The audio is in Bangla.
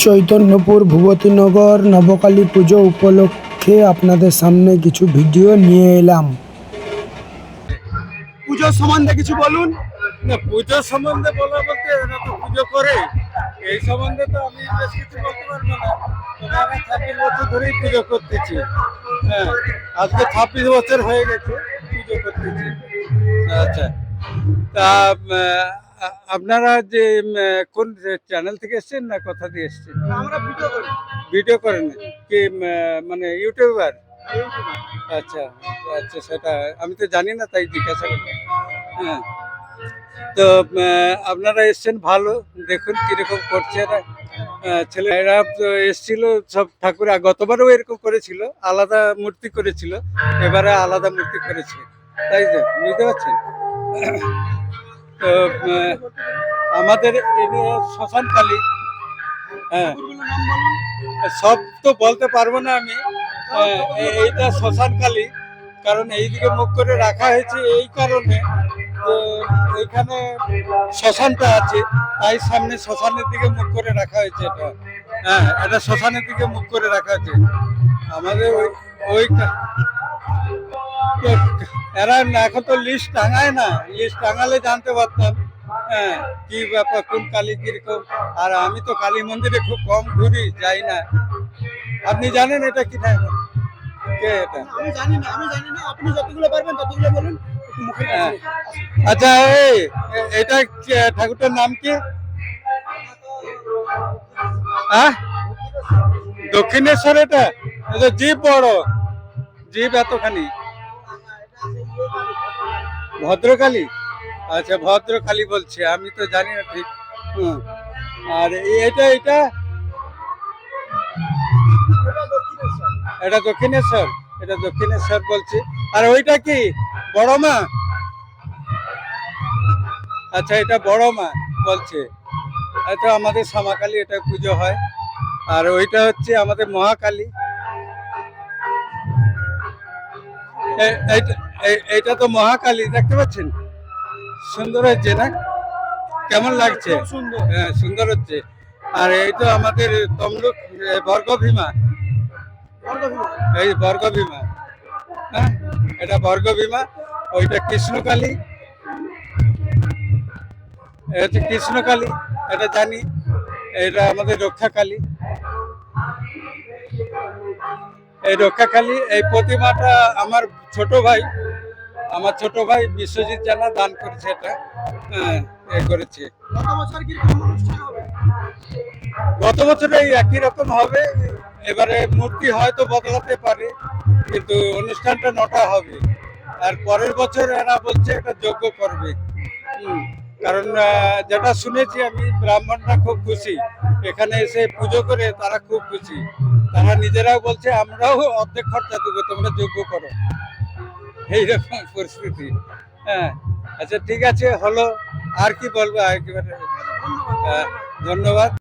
চৈতন্যপুর ভূপতিনগর নবকালী পুজো উপলক্ষে আপনাদের সামনে কিছু ভিডিও নিয়ে এলাম। পুজোর সম্বন্ধে কিছু বলুন। না, পুজোর সম্বন্ধে বলা বলতে এরা তো পুজো করে, এই সম্বন্ধে তো আমি বেশ কিছু বলতে পারবো না। তবে আমি 26 বছর ধরেই পুজো করতেছি। হ্যাঁ, আজকে 26 বছর হয়ে গেছে পুজো করতেছি। আচ্ছা, তা আপনারা যে কোন চ্যানেল থেকে এসছেন না কোথা দিয়ে এসছেন? আমরা ভিডিও করি। ভিডিও করেন কি মানে ইউটিউবার? আচ্ছা আচ্ছা, সেটা আমি তো জানি না, তাই জিজ্ঞাসা করলাম। হ্যাঁ, তো আপনারা এসছেন ভালো, দেখুন কিরকম করছে এরা। ছেলেরা তো এসছিল সব ঠাকুর, গতবারও এরকম করেছিল, আলাদা মূর্তি করেছিল, এবারে আলাদা মূর্তি করেছে, তাই তো বুঝতে পারছেন। তো আমাদের শ্মশান কালী, হ্যাঁ সব তো বলতে পারবো না আমি। এইটা শ্মশান কালী, কারণ এইদিকে মুখ করে রাখা হয়েছে এই কারণে যে এইখানে শ্মশানটা আছে, তাই সামনে শ্মশানের দিকে মুখ করে রাখা হয়েছে এটা। হ্যাঁ, এটা শ্মশানের দিকে মুখ করে রাখা হয়েছে আমাদের ওই এরা এখন তো লিস্ট টাঙায় না, লিস্ট টাঙালে জানতে পারতাম হ্যাঁ কি ব্যাপার, কোন কালী কিরকম। আর আমি তো কালী মন্দিরে খুব কম ঘুরি, যাই না। আপনি জানেন এটা কি না? কে এটা? আমি জানি না, আপনি যতগুলো পারবেন ততগুলো বলুন। আচ্ছা, এটা ঠাকুরটার নাম কি? দক্ষিণেশ্বর। এটা জীব বড়, জীব এতখানি। ভদ্রকালী, আচ্ছা ভদ্রকালী বলছে, আমি তো জানি না ঠিক। আর এটা এটা এটা দক্ষিণেশ্বর, এটা দক্ষিণেশ্বর বলছে। আর ওইটা কি বড় মা? আচ্ছা, এটা বড় মা বলছে। এটা আমাদের শ্যামাকালী, এটা পুজো হয়। আর ওইটা হচ্ছে আমাদের মহাকালী। এইটা তো মহাকালী, দেখতে পাচ্ছেন? সুন্দর হচ্ছে না? কেমন লাগছে? সুন্দর, হ্যাঁ সুন্দর হচ্ছে। আর এই তো আমাদের তমলুক বর্গভীমা, এই বর্গভীমা। হ্যাঁ, এটা বর্গভীমা। ওইটা কৃষ্ণকালী, এটা হচ্ছে কৃষ্ণকালী, এটা জানি। এটা আমাদের রক্ষাকালী, এই রক্ষাকালী। এই প্রতিমাটা আমার ছোট ভাই বিশ্বজিৎ জানা দান করেছে, এটা করেছে। গত বছর এই একই রকম হবে, এবারে মূর্তি হয়তো বদলাতে পারে, কিন্তু অনুষ্ঠানটা 9টা হবে। আর পরের বছর এরা বলছে একটা যজ্ঞ করবে। কারণ যেটা শুনেছি আমি, ব্রাহ্মণরা খুব খুশি এখানে এসে পুজো করে, তারা খুব খুশি। তারা নিজেরাও বলছে আমরাও অর্ধেক খরচা দেবো, তোমরা যজ্ঞ করো, এইরকম পরিস্থিতি। হ্যাঁ, আচ্ছা ঠিক আছে, হলো। আর কি বলবো, একেবারে ধন্যবাদ।